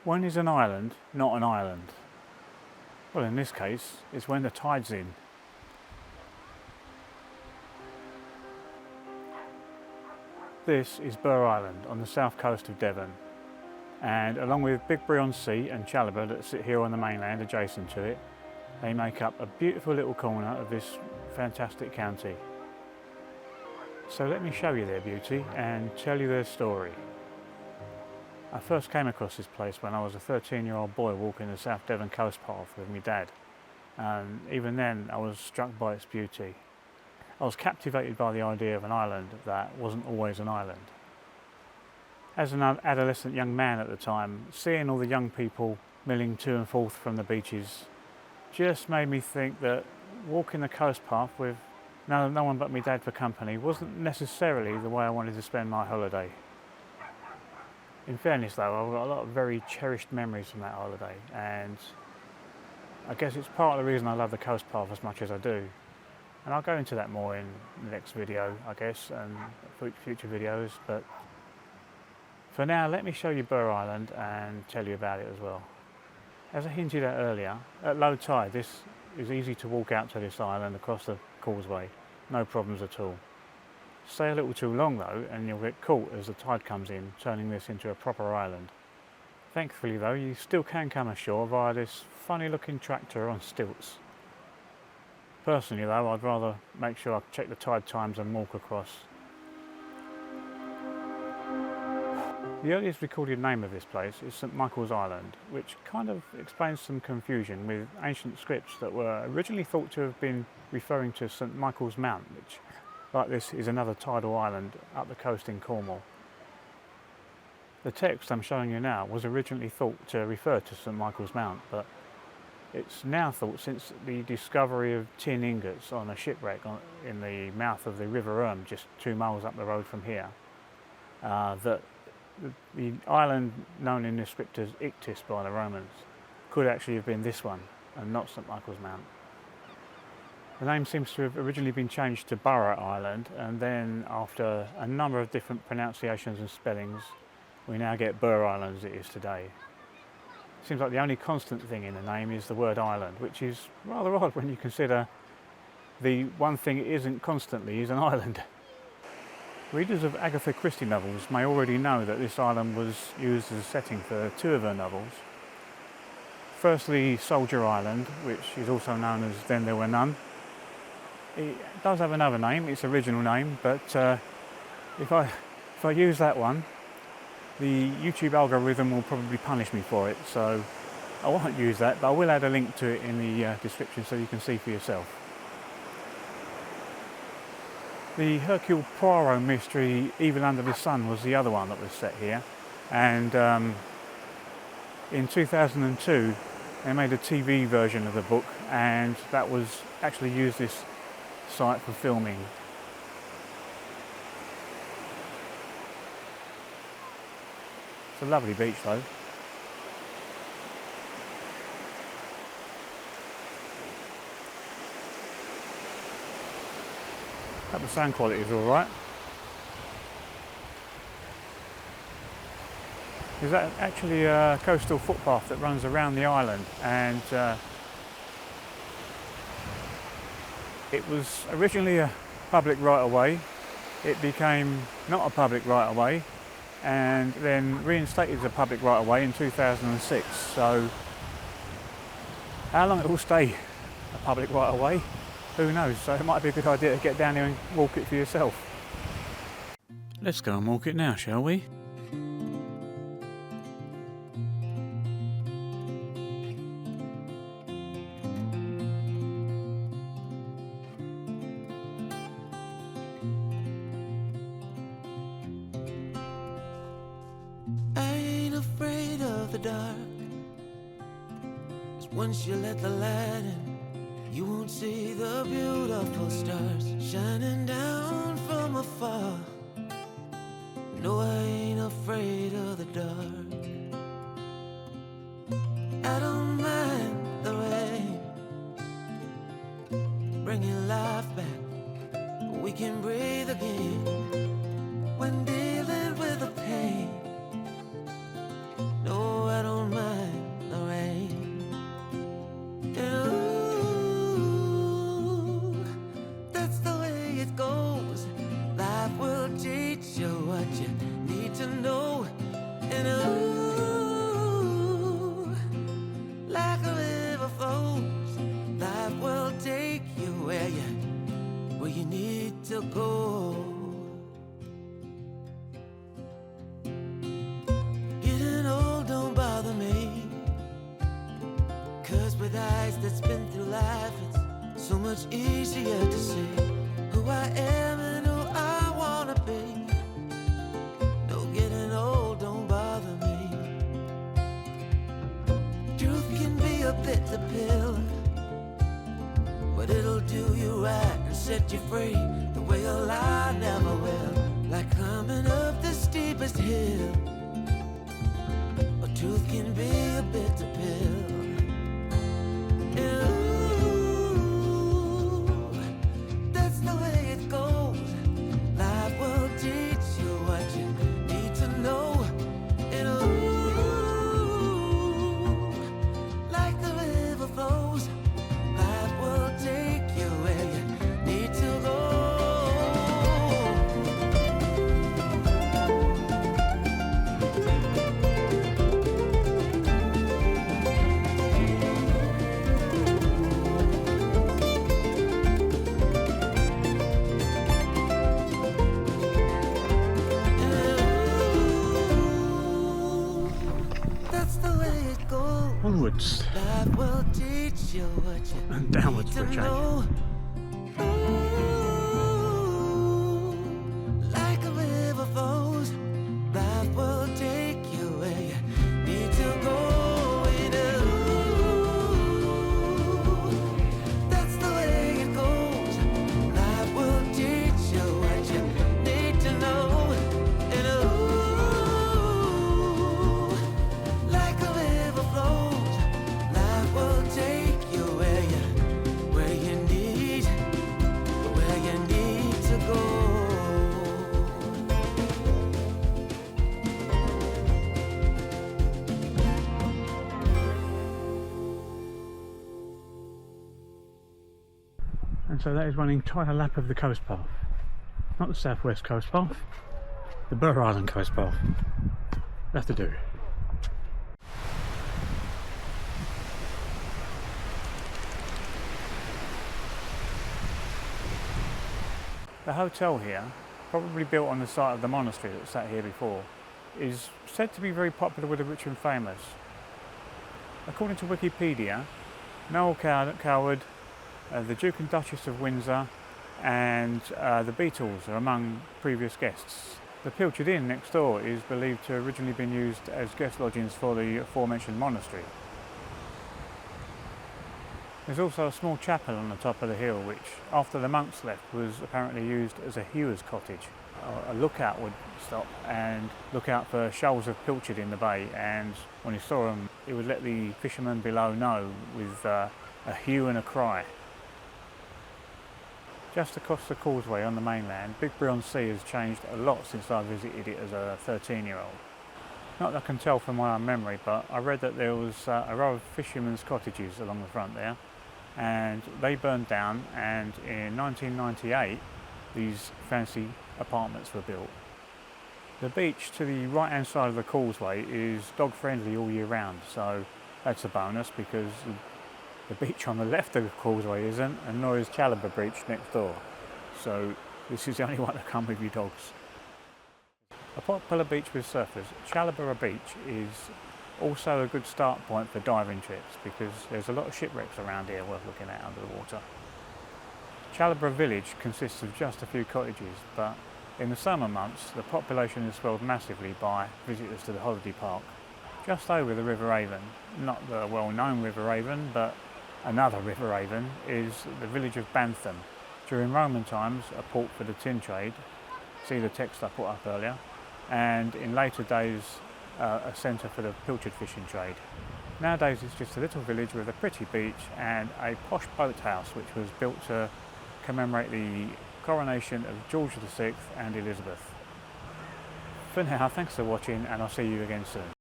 When is an island not an island? Well, in this case, it's when the tide's in. This is Burgh Island on the south coast of Devon, and along with Bigbury on Sea and Challaborough that sit here on the mainland adjacent to it, they make up a beautiful little corner of this fantastic county. So let me show you their beauty and tell you their story. I first came across this place when I was a 13-year-old boy walking the South Devon coast path with my dad, and even then I was struck by its beauty. I was captivated by the idea of an island that wasn't always an island. As an adolescent young man at the time, seeing all the young people milling to and forth from the beaches just made me think that walking the coast path with no one but my dad for company wasn't necessarily the way I wanted to spend my holiday. In fairness though, I've got a lot of very cherished memories from that holiday, and I guess it's part of the reason I love the coast path as much as I do. And I'll go into that more in the next video, I guess, and future videos, but for now let me show you Burgh Island and tell you about it as well. As I hinted at earlier, at low tide this is easy to walk out to this island across the causeway, no problems at all. Stay a little too long though and you'll get caught as the tide comes in, turning this into a proper island. Thankfully though, you still can come ashore via this funny looking tractor on stilts. Personally though, I'd rather make sure I check the tide times and walk across. The earliest recorded name of this place is St Michael's Island, which kind of explains some confusion with ancient scripts that were originally thought to have been referring to St Michael's Mount, which, like this, is another tidal island up the coast in Cornwall. The text I'm showing you now was originally thought to refer to St Michael's Mount, but it's now thought, since the discovery of tin ingots on a shipwreck in the mouth of the River Burr, just 2 miles up the road from here, that the island known in the script as Ictis by the Romans could actually have been this one and not St Michael's Mount. The name seems to have originally been changed to Burgh Island, and then after a number of different pronunciations and spellings we now get Burgh Island as it is today. Seems like the only constant thing in the name is the word island, which is rather odd when you consider the one thing it isn't constantly is an island. Readers of Agatha Christie novels may already know that this island was used as a setting for 2 of her novels. Firstly, Soldier Island, which is also known as Then There Were None. It does have another name, its original name, but if I use that one, the YouTube algorithm will probably punish me for it, so I won't use that, but I will add a link to it in the description so you can see for yourself. The Hercule Poirot mystery Evil Under the Sun was the other one that was set here, and in 2002 they made a TV version of the book, and that was actually used this site for filming. It's a lovely beach though. The sound quality is alright. There's actually a coastal footpath that runs around the island, and it was originally a public right-of-way. It became not a public right-of-way and then reinstated as a public right-of-way in 2006. So how long it will stay a public right-of-way, who knows? So it might be a good idea to get down here and walk it for yourself. Let's go and walk it now, shall we? I ain't afraid of the dark, 'cause once you let the light in, you won't see the beautiful stars shining down from afar. No, I ain't afraid of the dark. I don't mind the rain, bringing life back. We can breathe again when dealing with the pain. No, I don't mind paradise that's been through life, it's so much easier to see who I am and who I wanna be. No getting old, don't bother me. Truth can be a bitter pill, but it'll do you right and set you free the way a lie never will. Like climbing up the steepest hill, but truth can be a bitter pill. And ooh, that's the way it goes. Life will teach you what you need to know. And ooh, like the river flows, life will take you where you need to go. That's the way it goes. Onwards Life will teach you what you and downwards for a need to change. know. Ooh, like a river flows, life will take you where you need to go. And ooh, that's the way it goes. Life will teach you what you need to know. And ooh, like a river flows, life will take you where you need to go. And so that is one entire lap of the coast path. Not the southwest coast path, the Burgh Island coast path. That'll have to do. The hotel here, probably built on the site of the monastery that sat here before, is said to be very popular with the rich and famous. According to Wikipedia, Noel Coward, the Duke and Duchess of Windsor and the Beatles are among previous guests. The Pilchard Inn next door is believed to have originally been used as guest lodgings for the aforementioned monastery. There's also a small chapel on the top of the hill which, after the monks left, was apparently used as a hewer's cottage. A lookout would stop and look out for shoals of pilchard in the bay, and when he saw them he would let the fishermen below know with a hue and a cry. Just across the causeway on the mainland, Bigbury-on-Sea has changed a lot since I visited it as a 13-year-old. Not that I can tell from my own memory, but I read that there was a row of fishermen's cottages along the front there, and they burned down, and in 1998 these fancy apartments were built. The beach to the right hand side of the causeway is dog friendly all year round, so that's a bonus because the beach on the left of the causeway isn't, and nor is Challaborough Beach next door. So this is the only one to come with your dogs. A popular beach with surfers, Challaborough Beach is also a good start point for diving trips because there's a lot of shipwrecks around here worth looking at under the water. Challaborough village consists of just a few cottages, but in the summer months the population is swelled massively by visitors to the holiday park. Just over the River Avon, not the well-known River Avon, but another River Avon, is the village of Bantham. During Roman times, a port for the tin trade, see the text I put up earlier, and in later days a centre for the pilchard fishing trade. Nowadays it's just a little village with a pretty beach and a posh boathouse which was built to commemorate the coronation of George VI and Elizabeth. For now, thanks for watching and I'll see you again soon.